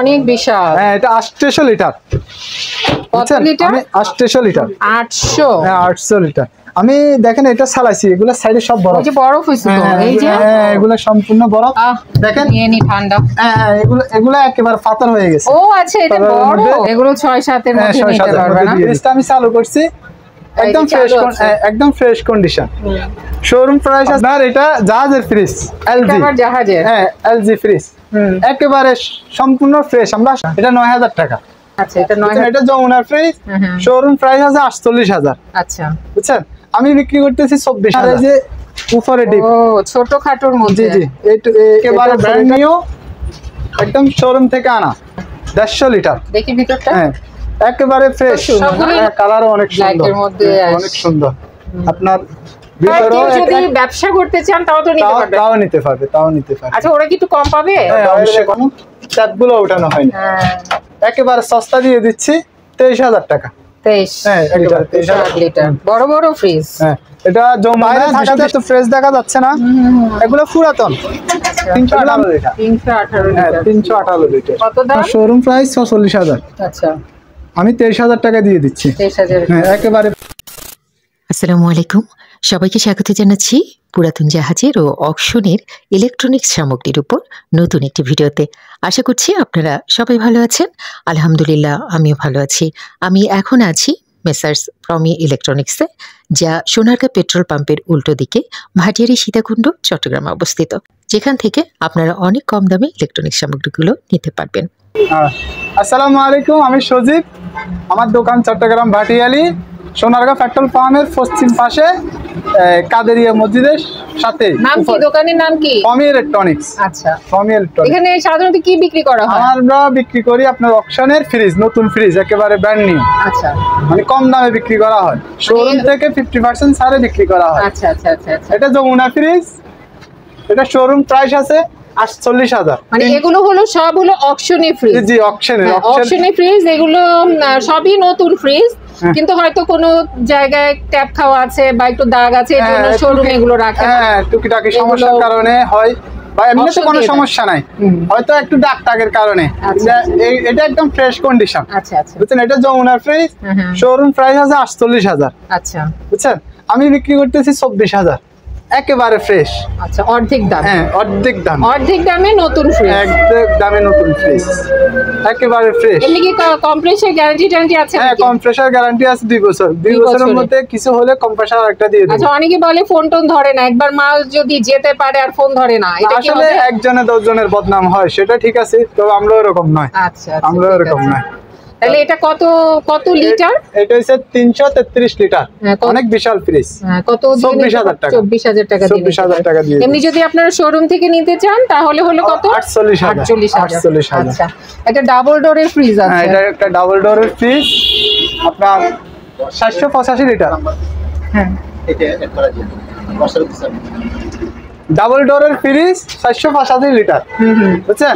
অনেক বিশাল। হ্যাঁ এটা 800 লিটার। কত লিটার? 800 লিটার। 800। হ্যাঁ 800 লিটার। আমি দেখেন এটা চালাইছি, এগুলা সাইডে সব বরফ। ওই যে বরফ হইছে তো, এই যে এগুলা সম্পূর্ণ বরফ। দেখেন নিয়ে নি ঠান্ডা। হ্যাঁ এগুলা একেবারে পাথর হয়ে গেছে। ও আচ্ছা, এটা বড়। এগুলো 6-7 এর মধ্যে নিতে পারবে না। এটা আমি চালু করছি, একদম ফ্রেশ, একদম ফ্রেশ কন্ডিশন। শোরুম প্রাইস আপনার এটা জাহাজের ফ্রিজ, এলজি জাহাজের। হ্যাঁ এলজি ফ্রিজ, একেবারে সম্পূর্ণ ফ্রেশ। আমরা এটা 9000 টাকা। আচ্ছা এটা 9000। এটা যমুনার ফ্রিজ, শোরুম প্রাইস আছে 48000। আচ্ছা বুঝছেন, আমি বিক্রি করতেছি 24000। যে উপরে ডিপ, ও ছোট খাটোর মধ্যে। জি একেবারে ব্র্যান্ড নিউ, একদম শোরুম থেকে আনা, 150 লিটার। দেখি ভিতরটা। হ্যাঁ একেবারে ফ্রেশ, কালারও অনেক সুন্দর, অনেক সুন্দর। আপনার ভিতরেও যদি ব্যবসা করতে চান তাও তো নিতে পারবে। তাও নিতে পারবে। আচ্ছা ওরা কি একটু কম পাবে? হ্যাঁ অবশ্যই, কম চাপগুলো ওঠানো হয়নি। একেবারে সস্তা দিয়ে দিচ্ছি 23000 টাকা। 23। হ্যাঁ একেবারে 23000 লিটার বড় বড় ফ্রিজ। হ্যাঁ এটা বাইরে থাকাতে তো ফ্রেশ দেখা যাচ্ছে না, এগুলো পুরাতন। 318 লিটার। 318 হ্যাঁ লিটার। 318 লিটার। কত দাম? Showroom price 46000। আচ্ছা আমি 23000 টাকা দিয়ে দিচ্ছি। 23000। হ্যাঁ একেবারে। আসসালামু আলাইকুম, সবাইকে স্বাগত জানাচ্ছি পুরাতন জাহাজের ও অকশনের ইলেকট্রনিক্স সামগ্রীর উপর নতুন একটি ভিডিওতে। আশা করছি আপনারা সবাই ভালো আছেন। আলহামদুলিল্লাহ আমিও ভালো আছি। আমি এখন আছি মেসার্স প্রমি ইলেকট্রনিক্সে, যা সোনারগাঁ পেট্রোল পাম্পের উল্টো দিকে ভাটিয়ারি সীতাকুণ্ড চট্টগ্রামে অবস্থিত, যেখান থেকে আপনারা অনেক কম দামে ইলেকট্রনিক্স সামগ্রীগুলো নিতে পারবেন। আসসালামু আলাইকুম, আমি সজীব। আমার দোকান চট্টগ্রাম ভাটিয়ালি সোনারগাঁ পেট্রোল পাম্পের পশ্চিম পাশে, কাদেরিয়া মসজিদের সাথে। নাম কি দোকানের নাম কি? প্রমি ইলেকট্রনিক্স। আচ্ছা প্রমি ইলেকট্রনিক্স। এখানে সাধারণত কি বিক্রি করা হয়? আমরা বিক্রি করি আপনার অকশনের ফ্রিজ, নতুন ফ্রিজ, একেবারে ব্র্যান্ড নিউ। আচ্ছা মানে কম দামে বিক্রি করা হয়, শোরুম থেকে 50% ছাড়ে বিক্রি করা হয়। আচ্ছা আচ্ছা আচ্ছা। এটা যমুনা ফ্রিজ, এটা শোরুম প্রাইস আছে 48000। মানে এগুলো হলো সব হলো অকশনে ফ্রিজ। জি অকশনে ফ্রিজ, এগুলো সবই নতুন ফ্রিজ, কিন্তু হয়তো কোনো জায়গায় ট্যাপ খাওয়া আছে বা একটু দাগ আছে, এর জন্য শোরুমে এগুলো রাখে। হ্যাঁ টুকিটাকি সমস্যার কারণে হয়, বা এমনিতে কোনো সমস্যা নাই, হয়তো একটু দাগ টাগের কারণে। এটা একদম ফ্রেশ কন্ডিশন। আচ্ছা আচ্ছা বুঝছেন, এটা যমুনা ফ্রিজ, শোরুম প্রাইস আছে 48000। আচ্ছা বুঝছেন, আমি বিক্রি করতেছি 24000, একেবারে ফ্রেশ। আচ্ছা অর্ধেক দাম। হ্যাঁ অর্ধেক দামে নতুন ফ্রিজ। অর্ধেক দামে নতুন ফ্রিজ, একেবারে ফ্রেশ। এমনি কি কম্প্রেসার গ্যারান্টি আছে? হ্যাঁ কম্প্রেসার গ্যারান্টি আছে 2 বছর। 2 বছরের মধ্যে কিছু হলে কম্প্রেসার আরেকটা দিয়ে দেব। আচ্ছা অনেকে বলে ফোন টোন ধরে না, একবার মাল যদি যেতে পারে আর ফোন ধরে না, এটা কি আসলে একজনে 10 জনের বদনাম হয়, সেটা ঠিক আছে, তো আমরা এরকম নয়। আচ্ছা আমরা এরকম নয়। তাহলে এটা কত লিটার? এটা হচ্ছে 333 লিটার, অনেক বিশাল ফ্রিজ। কত? 24000 টাকা। 24000 টাকা দিয়ে। 24000 টাকা দিয়ে। এমনি যদি আপনারা শোরুম থেকে নিতে চান তাহলে হলো কত? 48000। আচ্ছা এটা ডাবল ডোরের ফ্রিজ আছে। হ্যাঁ এটা একটা ডাবল ডোরের ফ্রিজ, আপনার 785 লিটার। হ্যাঁ এটা এক করা যায় ডাবল ডোরের ফ্রিজ, 785 লিটার। বুঝছেন,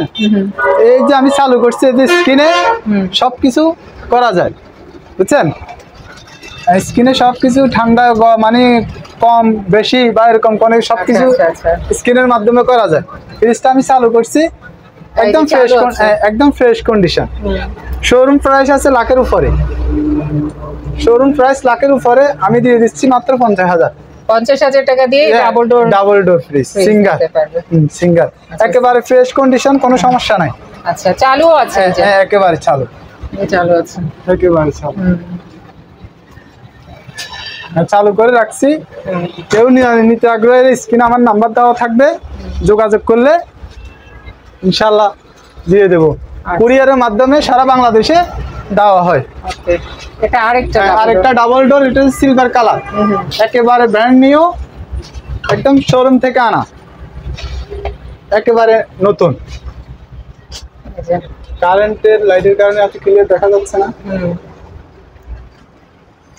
এই যে আমি চালু করছি, এই যে স্ক্রিনে সবকিছু করা যায়। বুঝছেন, স্ক্রিনে সবকিছু ঠান্ডা, মানে কম বেশি বা এরকম কোন সবকিছু স্ক্রিনের মাধ্যমে করা যায়। ফ্রিজটা আমি চালু করছি, একদম ফ্রেশ কন্ডিশন। শোরুম প্রাইস আছে লাখের উপরে। শোরুম প্রাইস লাখের উপরে, আমি দিয়ে দিচ্ছি মাত্র 50000। 50000 টাকা দিয়ে ডাবল ডোর ফ্রিজ, সিঙ্গার, একেবারে ফ্রেশ কন্ডিশন, কোনো সমস্যা নাই। আচ্ছা চালু আছে? হ্যাঁ একেবারে চালু আছে, একেবারে চালু। চালু করে রাখছি, কেউ নিতে আগ্রহী স্ক্রিনে আমার নাম্বার দেওয়া থাকবে, যোগাযোগ করলে ইনশাল্লাহ দিয়ে দেবো। কুরিয়ারের মাধ্যমে সারা বাংলাদেশে দেওয়া হয়। এটা আরেকটা ডাবল ডোর, এটা সিলভার কালার, একেবারে ব্র্যান্ড নিউ, একদম শোরুম থেকে আনা, একেবারে নতুন। কারেন্টের লাইটের কারণে এত ক্লিয়ার দেখা যাচ্ছে না।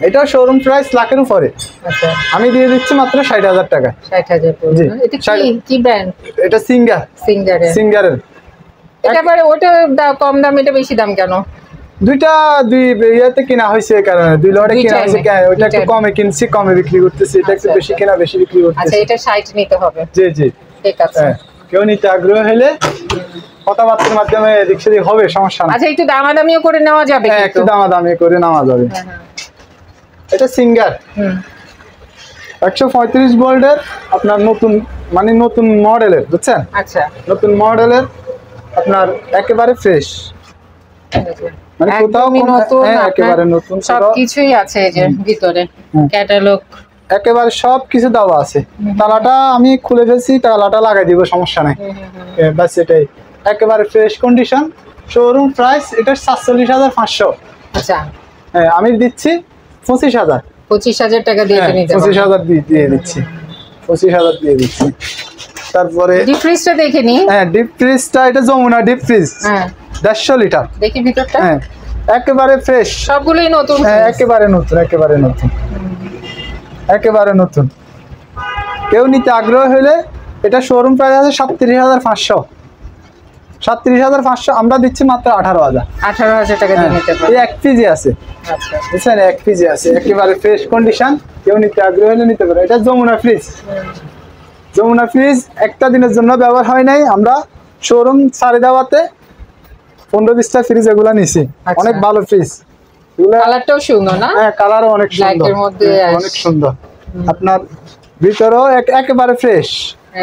এটা শোরুম প্রাইস লাখের উপরে। আচ্ছা আমি দিয়ে দিচ্ছি মাত্র 60000 টাকা। 60000। জি এটা কি ব্র্যান্ড? এটা সিঙ্গারের। একেবারে ওটা কম দাম, এটা বেশি দাম কেন? দুই ইয়েতে কিনা হয়েছে, কারণে 2 লটে কিনা হয়েছে। ওইটা একটু কমে কিনছি, কমে বিক্রি করতেছি, এটা একটু বেশি কিনা বেশি বিক্রি করতেছি। আচ্ছা এটা 60 নিতে হবে। জি ঠিক আছে। কেউ নিতে আগ্রহ হলে কথাবার্তার মাধ্যমে এদিক সেদিক হবে, সমস্যা না। আচ্ছা, একটু দামাদামিও করে নেওয়া যাবে? হ্যাঁ, একটু দামাদামি করে নেওয়া যাবে। এটা সিঙ্গার 135 ভোল্টের আপনার নতুন, মানে নতুন মডেলের, বুঝছেন? আচ্ছা, নতুন মডেলের আপনার একেবারে ফ্রেশ, মানে কোথাও নতুন, একেবারে নতুন, সবকিছুই আছে এই যে ভিতরে ক্যাটালগ, একেবারে সবকিছু দেওয়া আছে। তালাটা আমি খুলে ফেলছি, তালাটা লাগাই দিব, সমস্যা নাই। বাস এটাই, একেবারে ফ্রেশ কন্ডিশন। শোরুম প্রাইস এটা 47,500। আচ্ছা, হ্যাঁ, আমি দিচ্ছি 25,000। 25,000 টাকা দিয়ে নিতে পারবেন। 25,000 দিয়ে দিচ্ছি, 25,000 দিয়ে দিচ্ছি। তারপরে ডিপ ফ্রিজটা দেখে নি। হ্যাঁ, ডিপ ফ্রিজটা এটা যমুনা ডিপ ফ্রিজ, 150 লিটার। দেখি ভিতরটা। হ্যাঁ, একেবারে ফ্রেশ, সবগুলোই নতুন। হ্যাঁ, একেবারে নতুন, একেবারে নতুন, একেবারে নতুন। কেউ নিতে আগ্রহ হলে এটা শোরুম প্রাইস আছে 37,500। 37,500 আমরা দিচ্ছি মাত্র 18,000। 18,000 টাকা দিয়ে নিতে পারবেন। এই 1 পিজি আছে, আচ্ছা, বুঝছেন? 1 পিজি আছে, একেবারে ফ্রেশ কন্ডিশন। কেউ নিতে আগ্রহ হলে নিতে পারে। এটা যমুনা ফ্রিজ। যমুনা ফ্রিজ একটা দিনের জন্য ব্যবহার হয় নাই, আমরা শোরুম ছাড়ে দেওয়াতে 15-20টা ফ্রিজ এগুলা নিছি। অনেক ভালো ফ্রিজ এগুলা, কালারটাও সুন্দর না? হ্যাঁ, কালারও অনেক সুন্দর, ব্ল্যাকের মধ্যে অনেক সুন্দর। আপনার ভিতরেও একেবারে ফ্রেশ,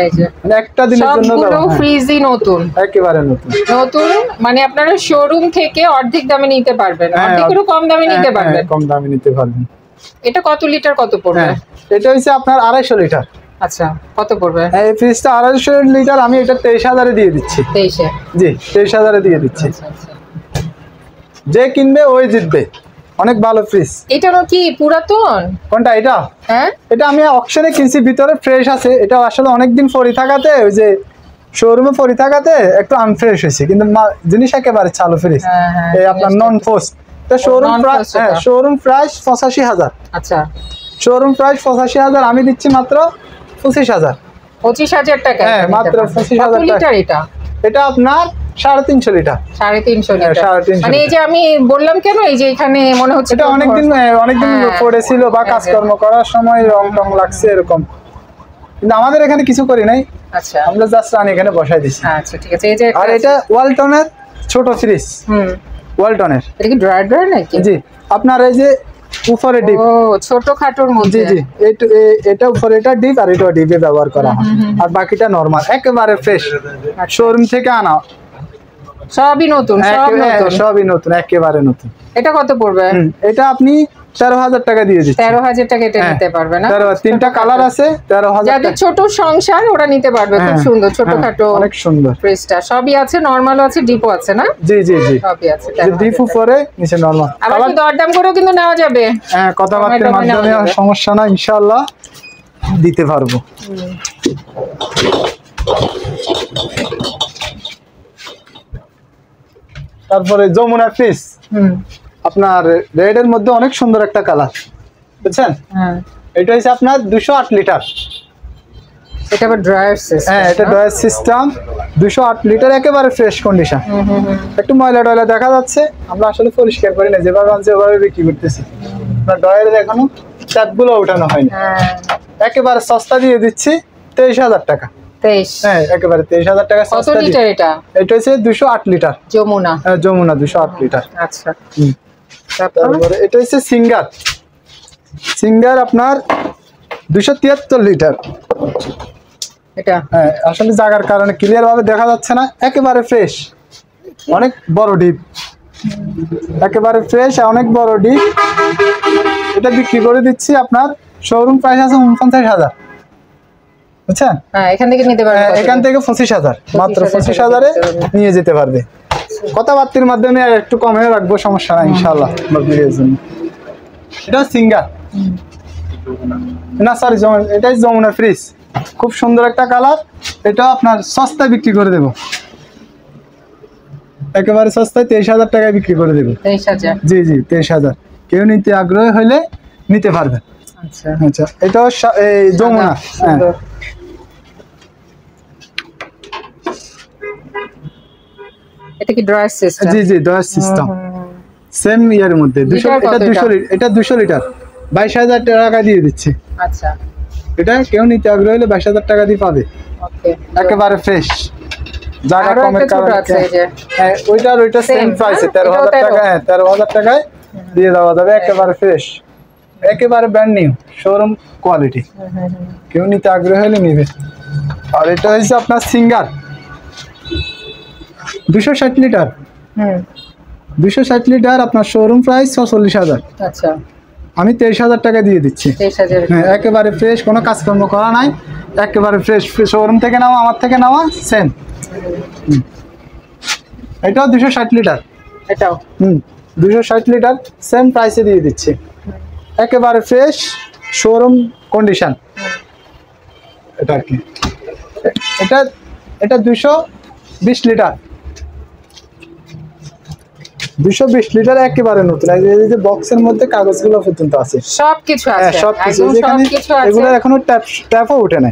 এই যে মানে একটা দিনের জন্য সবগুলো ব্যবহার, ফ্রিজই নতুন, একেবারে নতুন। নতুন মানে আপনারা শোরুম থেকে অর্ধেক দামে নিতে পারবেন, অর্ধেকেরও কম দামে নিতে পারবেন। কম দামে নিতে পারবেন। এটা কত লিটার কত পড়বে? হ্যাঁ, এটা হচ্ছে আপনার 250 লিটার। আচ্ছা, কত পড়বে? এই ফ্রিজটা 250 লিটার আমি এটা 23,000 দিয়ে দিচ্ছি। 23-এ? জি, 23,000 দিয়ে দিচ্ছি। আচ্ছা, আচ্ছা। যে কিনবে ওই জিতবে। অনেক ভালো ফ্রিজ। এটারও কি পুরাতন? কোনটা? এটা? হ্যাঁ, এটা আমি অকশনে কিনছি, ভিতরে ফ্রেশ আছে। এটা আসলে অনেকদিন পরি থাকাতে, ওই যে শোরুমে পরি থাকাতে একটু আনফ্রেশ হয়েছে, কিন্তু জিনিস একেবারে চালু ফ্রিজ। এই আপনার নন পোস্ট। তো শোরুম প্রাইস, হ্যাঁ, শোরুম প্রাইস 85,000। আচ্ছা, শোরুম প্রাইস 85,000, আমি দিচ্ছি মাত্র 25,000। 25,000 টাকা? হ্যাঁ, মাত্র 25,000 কত লিটার এটা? এটা আপনার 350 লিটার। 350 লিটার। 350 মানে এই যে আমি বললাম কেন, এই যে এখানে মনে হচ্ছে এটা অনেকদিন পড়েছিল বা কাজকর্ম করার সময় রং টং লাগছে এরকম, কিন্তু আমাদের এখানে কিছু করি নাই। আচ্ছা, আমরা জাস্ট রানি এখানে বসাই দিছি। আচ্ছা, ঠিক আছে। এই যে আর এটা ওয়ালটনের ছোট ফ্রিজ, ওয়ালটনের। এটা কি ড্রয়ার নাকি? জি, আপনার এই যে উপরে ডিপ, ও ছোট খাটোর মধ্যে। জি জি, এটা উপরে এটা ডিপ, আর এটা ডিপে ব্যবহার করা হয়, আর বাকিটা নরমাল, একেবারে ফ্রেশ, শোরুম থেকে আনা, সবই নতুন, সব নতুন, সবই নতুন, একেবারে নতুন। এটা কত পড়বে? এটা আপনি 13,000 টাকা দিয়ে দিচ্ছি। 13,000 টাকা এটা নিতে পারবে না? 3টা কালার আছে, 13,000 যাদের ছোট সংসার ওরা নিতে পারবে। খুব সুন্দর ছোটখাটো, অনেক সুন্দর ফ্রিজটা সবই আছে, নরমালও আছে, ডিপও আছে না? জি জি জি, সবই আছে। ডিপ উপরে নিচে নরমাল। আবার কি দরদাম করেও কিন্তু নেওয়া যাবে? হ্যাঁ, কথাবার্তার মাধ্যমে সমস্যা না, ইনশাআল্লাহ দিতে পারবো। তারপরে যমুনা ফ্রিজ, আপনার রেড এর মধ্যে অনেক সুন্দর একটা কালার, বুঝছেন? এটা হচ্ছে আপনার 208 লিটার। এটা আবার ড্রায়ার সিস্টেম? হ্যাঁ, এটা ড্রায়ার সিস্টেম, 208 লিটার, একেবারে ফ্রেশ কন্ডিশন। একটু ময়লা টয়লা দেখা যাচ্ছে, আমরা আসলে পরিষ্কার করি না, যেভাবে আনছে ওভাবে বিক্রি করতেছি। আপনার ড্রয়ারে এখনো ট্যাপগুলো উঠানো হয়নি। একেবারে সস্তা দিয়ে দিচ্ছি 23,000 টাকা। 23? হ্যাঁ, একেবারে 23,000 টাকা কত সস্তা। লিটার এটা? এটা হচ্ছে 208 লিটার যমুনা। হ্যাঁ, যমুনা 208 লিটার। আচ্ছা, তারপরে এটা হচ্ছে সিঙ্গার। সিঙ্গার আপনার 273 লিটার। এটা হ্যাঁ, আসলে জায়গার কারণে ক্লিয়ার ভাবে দেখা যাচ্ছে না, একেবারে ফ্রেশ, অনেক বড় ডিপ, একেবারে ফ্রেশ, অনেক বড় ডিপ। এটা বিক্রি করে দিচ্ছি আপনার শোরুম প্রাইস আছে 49,000, বুঝছেন? হ্যাঁ, এখান থেকে নিতে পারবে? এখান থেকে 25,000, মাত্র 25,000-এ নিয়ে যেতে পারবে। কথাবার্তার মাধ্যমে আর একটু কমে রাখবো, সমস্যা নাই ইনশাআল্লাহ আপনাদের জন্য। এটা সিঙ্গার না, সরি, এটাই যমুনা ফ্রিজ, খুব সুন্দর একটা কালার। এটা আপনার সস্তায় বিক্রি করে দেবো, একেবারে সস্তায় 23,000 টাকায় বিক্রি করে দেবো। 23,000? জি জি, 23,000। কেউ নিতে আগ্রহী হলে নিতে পারবে। আচ্ছা আচ্ছা, এটাও এই যমুনা। হ্যাঁ, এটা কি ড্রয়ার সিস্টেম? জি জি, ড্রয়ার সিস্টেম, সেম ইয়ার মধ্যে। 200, এটা 200 লিটার, 22,000 টাকা দিয়ে দিচ্ছি। আচ্ছা, এটা কেউ নিতে আগ্রহ হলে 22,000 টাকা দিয়ে পাবে, ওকে একেবারে ফ্রেশ। জায়গা আরো কমের একটা ছোট কারণে আছে এই যে হ্যাঁ ওইটা সেম Same, প্রাইসে হ্যাঁ? 13,000 এটাও টাকা, হ্যাঁ 13,000 টাকায় দিয়ে দেওয়া যাবে, একেবারে ফ্রেশ, একেবারে ব্র্যান্ড নিউ শোরুম কোয়ালিটি। কেউ নিতে আগ্রহ হলে নিবে। আর এটা হচ্ছে আপনার সিঙ্গার 260 লিটার, 260 লিটার আপনার শোরুম প্রাইস 46,000, আচ্ছা আমি 23,000 টাকা দিয়ে দিচ্ছি। 23,000 হ্যাঁ একেবারে ফ্রেশ, কোনো কাজকর্ম করা নাই, একেবারে ফ্রেশ, শোরুম থেকে নেওয়া, আমার থেকে নেওয়া সেম। এটাও 260 লিটার, এটাও 260 লিটার সেম প্রাইসে দিয়ে দিচ্ছি, একেবারে ফ্রেশ শোরুম কন্ডিশন। এটা আর কি, এটা এটা 220 লিটার, 220 লিটার একেবারে নতুন। এই যে বক্সের মধ্যে কাগজগুলো পর্যন্ত আছে, সবকিছু হ্যাঁ আছে, সবকিছু, একদম যেখানে সবকিছু আছে। এগুলো এখনো ট্যাপও ওঠে না,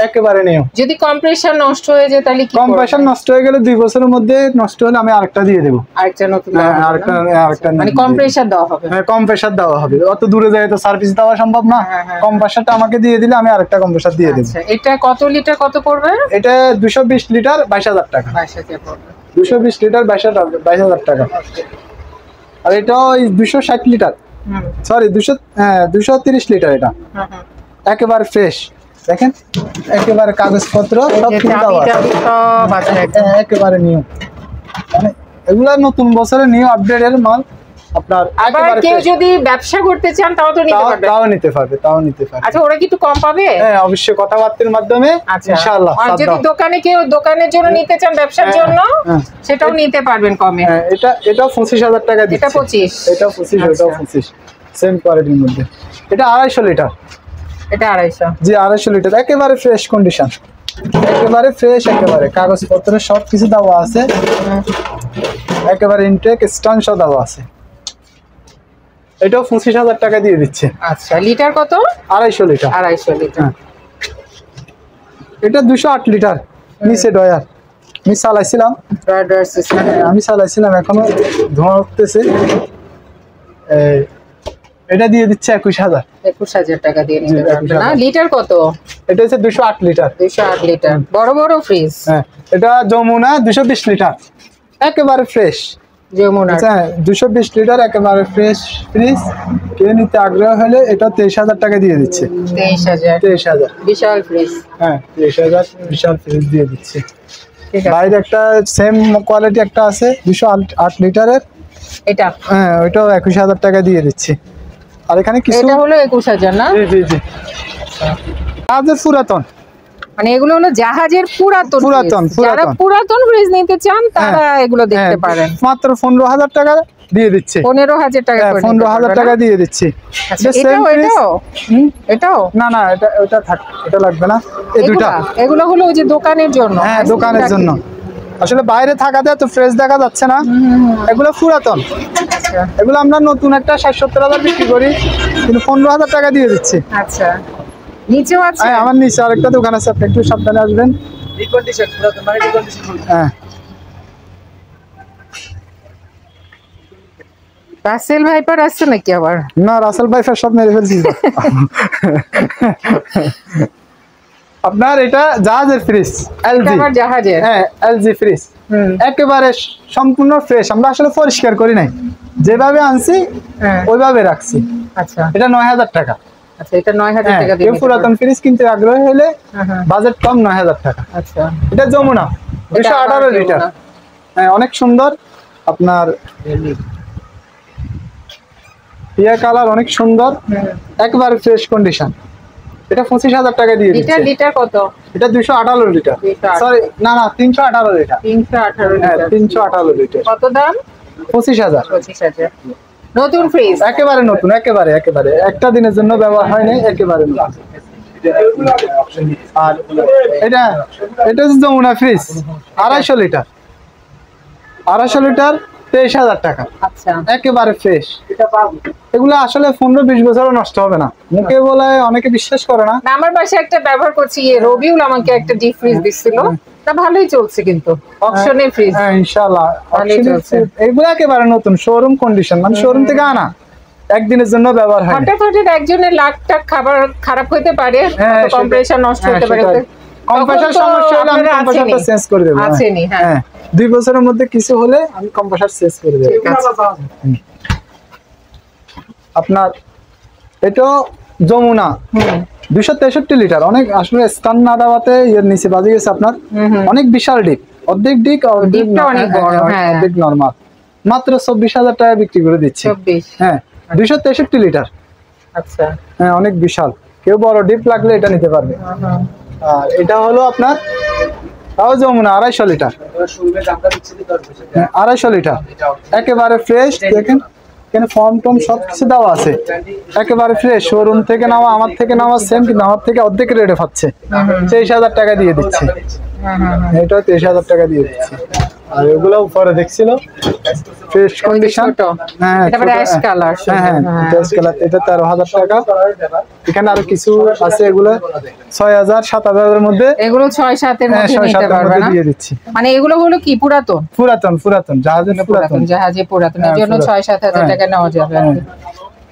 একেবারে নিউ। যদি কম্প্রেসার নষ্ট হয়ে যায় তাহলে কি করবেন? কম্প্রেসার নষ্ট হয়ে গেলে 2 বছরের মধ্যে নষ্ট হলে আমি আরেকটা দিয়ে দেবো, আরেকটা নতুন হ্যাঁ, দেওয়া হবে আরেকটা না? আরেকটা মানে কম্প্রেসার দেওয়া হবে। হ্যাঁ কম্প্রেসার দেওয়া হবে, অত দূরে যায় তো সার্ভিস দেওয়া সম্ভব না, কম্প্রেসারটা আমাকে দিয়ে দিলে আমি আরেকটা কম্প্রেসার দিয়ে দেবো। আচ্ছা এটা কত লিটার কত পড়বে? এটা 220 লিটার 22,000 টাকা, 22,000 পড়বে। 220 লিটার 22,000 টাকা। আর এটা ওই 260 লিটার, সরি 230 লিটার, এটা একেবারে ফ্রেশ। দেখেন একেবারে কাগজপত্র সব কিছু দেওয়া আছে, সব আছে একদম। একেবারে নিউ, মানে এগুলা নতুন বছরের নিউ আপডেটের মাল আপনার। আবার একেবারে কেউ fresh। যদি ব্যবসা করতে চান তাও তো নিতে পারবে। তাও নিতে পারবে, তাও নিতে পারবে। আচ্ছা ওরা কি একটু কম পাবে? হ্যাঁ অবশ্যই, কথাবার্তার মাধ্যমে আচ্ছা ইনশাআল্লাহ। আর যদি দোকানে কেউ দোকানের জন্য নিতে চান, ব্যবসার হ্যাঁ, জন্য হ্যাঁ। সেটাও নিতে পারবেন কমে। হ্যাঁ এটা 25,000 টাকা দিচ্ছি। এটা 25, এটা 25, এটাও আচ্ছা। 25 সেম কোয়ালিটির মধ্যে। এটা 250 লিটার, এটা 250। জি 250 লিটার একেবারে ফ্রেশ কন্ডিশন, একেবারে ফ্রেশ, একেবারে কাগজপত্র সব কিছু দেওয়া আছে, একেবারে ইনটেক স্ট্যান্ড সহ দেওয়া আছে। এটাও 25,000 টাকা দিয়ে দিচ্ছে। আচ্ছা লিটার কত? 250 লিটার। 250 লিটার। হ্যাঁ। এটা 208 লিটার নিচে ডয়ার, আমি চালাইছিলাম, ড্রয়ার সিস্টেম। আমি চালাইছিলাম, এখনো ধোঁয়া উঠতেছে। এটা দিয়ে দিচ্ছে 21,000। 21,000 টাকা দিয়ে নিতে জি, পারবেন। 21,000 না লিটার কত? এটা হচ্ছে 208 লিটার। 208 লিটার, বড় বড় ফ্রিজ। হ্যাঁ এটা যমুনা 220 লিটার একেবারে ফ্রেশ, যমুনা। আচ্ছা 220 লিটার একেবারে ফ্রেশ ফ্রিজ। কেউ নিতে আগ্রহ হলে এটা 23,000 টাকা দিয়ে দিচ্ছে। 23,000 23,000, বিশাল ফ্রিজ। হ্যাঁ 23,000 বিশাল ফ্রিজ দিয়ে দিচ্ছে। ঠিক আছে বাইরে একটা সেম কোয়ালিটি একটা আছে 208 লিটারের, এটা হ্যাঁ ওইটাও 21,000 টাকা দিয়ে দিচ্ছি। আর এখানে কিছু, এটা হলো 21,000 না? জি জি জি আজের পুরাতন, মানে এগুলো হলো জাহাজের পুরাতন পুরাতন, fridge। যারা পুরাতন। পুরাতন ফ্রিজ নিতে চান তারা এগুলো দেখতে হ্যাঁ, পারেন। মাত্র 15,000 টাকা দিয়ে দিচ্ছে। 15,000 টাকা হ্যাঁ করে নিতে 15,000 পারবেন, টাকা না? দিয়ে দিচ্ছি। আচ্ছা, এটা same এটাও price। হুম, এটাও না না এটা ওটা থাক, এটা লাগবে না, এই দুইটা। এগুলো হলো ওই যে দোকানের জন্য। হ্যাঁ দোকানের জন্য, আসলে বাইরে থাকাতে তো ফ্রেশ দেখা যাচ্ছে না, এগুলো পুরাতন। আচ্ছা এগুলো আমরা নতুন একটা 60-70 বিক্রি করি, কিন্তু 15,000 টাকা দিয়ে দিচ্ছি। আচ্ছা নিচেও আছে। হ্যাঁ আমার নিচে আরেকটা দোকান আছে, আপনি একটু সাবধানে আসবেন। হ্যাঁ রাসেল ভাইপার আছে নাকি আবার? না রাসেল ভাই সব মেরে ফেলছি। আপনার এটা জাহাজের ফ্রিজ, এলজি। আবার জাহাজের। হ্যাঁ এলজি ফ্রিজ একেবারে সম্পূর্ণ ফ্রেশ, আমরা আসলে পরিষ্কার করি নাই, যেভাবে আনছি হ্যাঁ ওইভাবে রাখছি। আচ্ছা এটা 9,000 টাকা। আচ্ছা এটা 9,000 হ্যাঁ টাকা দিয়ে কেউ নিতে পুরাতন ফ্রিজ কিনতে আগ্রহী হলে হ্যাঁ। বাজেট কম 9,000 টাকা। আচ্ছা এটা যমুনা এটা আবার 218 লিটার, যমুনা। হ্যাঁ অনেক সুন্দর, আপনার টিয়া কালার অনেক সুন্দর, একবারে ফ্রেশ কন্ডিশন। এটা 25,000 টাকা দিয়ে দিচ্ছে। লিটার কত? এটা 218 লিটার, 218 সরি না না 318 লিটার। 318 হ্যাঁ লিটার। 318 লিটার, কত দাম? 25,000। 25,000। নতুন ফ্রিজ। একেবারে নতুন, একেবারে একেবারে একটা দিনের জন্য ব্যবহার হয়নি, একেবারে নতুন। আর এটা এটা হচ্ছে যমুনা ফ্রিজ 250 লিটার, 250 লিটার 23,000 টাকা, আচ্ছা একেবারে ফ্রেশ। এগুলো আসলে 15-20 বছরও নষ্ট হবে না, মুখে বলে অনেকে বিশ্বাস করে না। না, আমার বাসায় একটা ব্যবহার করছি, রবিউল আমাকে একটা ডিপ ফ্রিজ দিছিল, তা ভালোই চলছে কিন্তু অপশনের ফ্রিজ। হ্যাঁ ইনশাআল্লাহ ভালোই চলছে। এগুলো একেবারে নতুন শোরুম কন্ডিশন, মানে শোরুম থেকে আনা, একদিনের জন্য ব্যবহার হয়। হঠাৎ একজনের লাখ টাক খাবার খারাপ হতে পারে, কম্প্রেসার নষ্ট হতে পারে, কম্প্রেসার সমস্যা হলে আমি কম্প্রেসারটা চেঞ্জ করে দেব। আছেনি, হ্যাঁ 2 বছরের মধ্যে কিছু হলে আমি কম্প্রেসার চেঞ্জ করে দেব। আপনার এটা যমুনা 263 লিটার, অনেক আসলে স্থান না দেওয়াতে এর নিচে বাজে গেছে আপনার। অনেক বিশাল ডিপ, অর্ধেক ডিপ অনেক বড়, অর্ধেক নরমাল, মাত্র 24,000 টাকা বিক্রি করে দিচ্ছি। 24, হ্যাঁ 263 লিটার। আচ্ছা হ্যাঁ অনেক বিশাল, কেউ বড় ডিপ লাগলে এটা নিতে পারবে। আর এটা হলো আপনার তাও যমুনা 250 লিটার, 250 লিটার একেবারে ফ্রেশ। দেখেন এখানে ফর্ম টম সবকিছু দেওয়া আছে, একেবারে ফ্রেশ, শোরুম থেকে নেওয়া, আমার থেকে নেওয়া সেম, কিন্তু আমার থেকে অর্ধেক রেটে পাচ্ছে। 23,000 টাকা দিয়ে দিচ্ছি, এটা 23,000 টাকা দিয়ে দিচ্ছি। আর এগুলো উপরে দেখছিল ফ্রেশ কন্ডিশন, হ্যাঁ এটা অ্যাশ কালার, হ্যাঁ অ্যাশ কালার, এটা 13,000 টাকা। এখানে আরো কিছু আছে, এগুলো 6,000 7,000 এর মধ্যে, এগুলো 6-7 এর মধ্যে নিতে পারবে না, দিয়ে দিচ্ছি। মানে এগুলো হলো কি পুরাতন জাহাজে পুরাতন, এর জন্য 6-7 হাজার টাকা নেওয়া যাবে।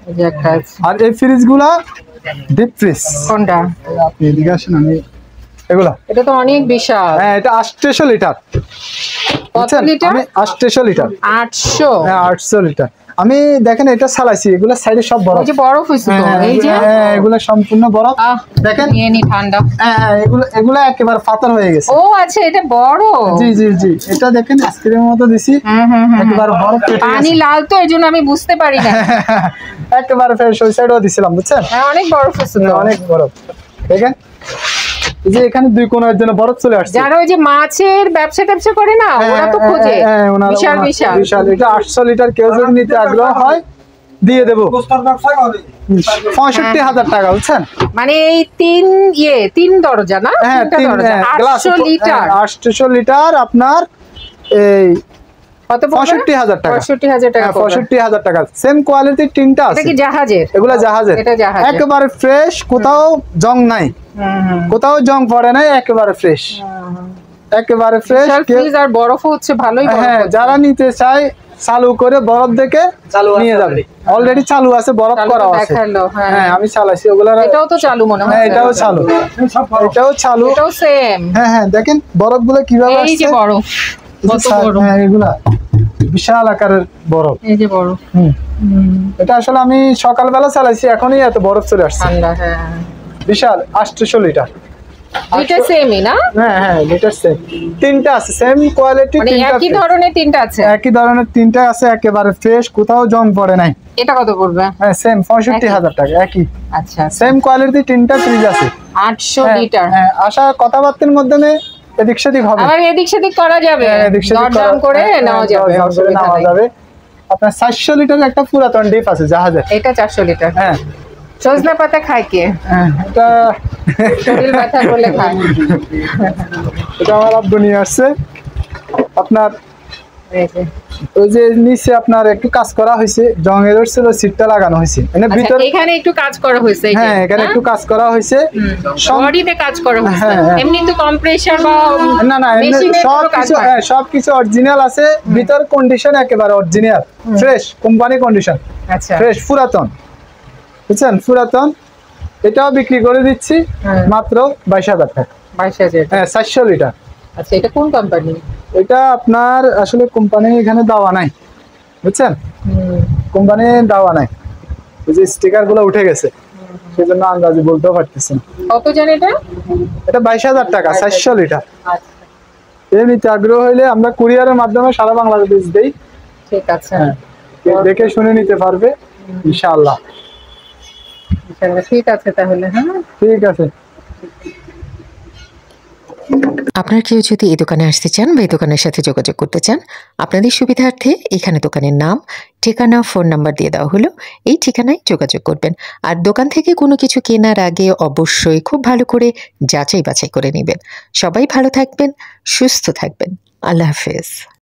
এই যে একটা আছে। আর এই ফ্রিজগুলা ডিপ ফ্রিজ কোনটা? আপনি এদিকে আসেন, আমি এগুলা, এটা তো অনেক বিশাল। হ্যাঁ এটা 800 লিটার। কত লিটার? 800 লিটার। 800, হ্যাঁ 800 লিটার। আমি দেখেন এটা চালাইছি, এগুলা সাইডে সব বরফ, ওই যে বরফ হইছে তো, এই যে এগুলা সম্পূর্ণ বরফ। দেখেন নিয়ে নি ঠান্ডা, হ্যাঁ এগুলা একেবারে পাথর হয়ে গেছে। ও আচ্ছা এটা বড়, জি এটা দেখেন আইসক্রিমের মতো দিছি, একেবারে বরফ কেটে পানি লাল তো এজন্য আমি বুঝতে পারি না। একেবারে ফ্রেশ, ওই সাইডেও দিছিলাম বুঝছেন। হ্যাঁ অনেক বরফ হইছে তো, অনেক বরফ। দেখেন এই যে এখানে 2 কোণের জন্য বরফ চলে আসছে। যারা ওই যে মাছের ব্যবসা করে না, ওরা তো খোঁজে বিশাল। এটা 800 লিটার, কেউ যদি নিতে আগ্রহ হয় দিয়ে দেবো 65,000 টাকা, বুঝছেন। মানে এই 3 দরজা না, হ্যাঁ 800 লিটার, 800 লিটার আপনার এই কত? 65,000 টাকা, 65,000 টাকা, 65,000 টাকা। সেম কোয়ালিটির তিনটা আছে। এটা কি জাহাজের? এগুলা জাহাজের, এটা জাহাজের, একেবারে ফ্রেশ, কোথাও জং নাই, কোথাও জং পড়ে নাই, একেবারে ফ্রেশ, একেবারে ফ্রেশ। আর বরফ হচ্ছে ভালোই। হ্যাঁ যারা নিতে চায় চালু করে বরফ দেখে নিয়ে যাবে, অলরেডি চালু আছে, বরফ করা আছে। হ্যাঁ আমি চালাইছি ওগুলা, এটাও তো চালু মনে হয়। হ্যাঁ এটাও চালু, এটাও সেম। হ্যাঁ দেখেন বরফগুলো কিভাবে আসছে, এই যে বরফ কত বড়, হ্যাঁ এগুলা বিশাল আকারের বরফ, এই যে বরফ। এটা আসলে আমি সকালবেলা চালাইছি, এখনই এত বরফ চলে আসছে। ঠান্ডা, হ্যাঁ বিশাল 800 লিটার। এটা সেমই না? হ্যাঁ লিটার সেম, তিনটা আছে সেম কোয়ালিটি, মানে একই ধরনের তিনটা আছে, একই ধরনের তিনটা আছে, একেবারে ফ্রেশ, কোথাও জং পড়ে নাই। এটা কত পড়বে? হ্যাঁ সেম 65,000 টাকা, একই। আচ্ছা সেম কোয়ালিটি তিনটা ফ্রিজ আছে, 800 লিটার। হ্যাঁ আশা কথাবার্তার মাধ্যমে এদিক সেদিক হবে, আবার এদিক সেদিক করা যাবে, দরদাম করে নেওয়া যাবে, নেওয়া যাবে। আপনার 400 লিটার একটা পুরাতন ডিপ আছে জাহাজের, এটা 400 লিটার। হ্যাঁ সজনা পাতা খায় কে? এটা শরীর ব্যথা করলে খায়। এটা আমার আব্বু নিয়ে আসছে। আপনার ওই যে নিচে আপনার একটু কাজ করা হয়েছে, জঙের ছিল, সিটটা লাগানো হয়েছে, মানে ভিতরে এখানে একটু কাজ করা হয়েছে। হ্যাঁ এখানে একটু কাজ করা হয়েছে, বডিতে কাজ করা হয়েছে, এমনি তো কম্প্রেসার বা না সবকিছু অরিজিনাল আছে, ভিতর কন্ডিশন একেবারে অরিজিনাল, ফ্রেশ কোম্পানি কন্ডিশন। আচ্ছা ফ্রেশ পুরাতন, বুঝছেন, পুরাতন। এটাও বিক্রি করে দিচ্ছি মাত্র 22,000 টাকা। 22,000? হ্যাঁ 400 লিটার। আচ্ছা এটা কোন কোম্পানি? এটা আপনার আসলে কোম্পানি এখানে দেওয়া নাই, বুঝছেন, কোম্পানি দেওয়া নাই, ওই যে স্টিকার গুলো উঠে গেছে, সেজন্য আন্দাজে বলতেও পারতেছি না। কত জানেন এটা? এটা 22,000 টাকা, 400 লিটার। আচ্ছা এই নিতে আগ্রহ হইলে আমরা কুরিয়ারের মাধ্যমে সারা বাংলাদেশ দেই। ঠিক আছে, দেখে শুনে নিতে পারবে ইনশাআল্লাহ। ঠিক আছে তাহলে, হ্যাঁ ঠিক আছে। আপনার কেউ যদি এই দোকানে আসতে চান বা এই দোকানের সাথে যোগাযোগ করতে চান, আপনাদের সুবিধার্থে এখানে দোকানের নাম, ঠিকানা, ফোন নাম্বার দিয়ে দেওয়া হলো, এই ঠিকানায় যোগাযোগ করবেন। আর দোকান থেকে কোনো কিছু কেনার আগে অবশ্যই খুব ভালো করে যাচাই বাছাই করে নেবেন। সবাই ভালো থাকবেন, সুস্থ থাকবেন। আল্লাহ হাফেজ।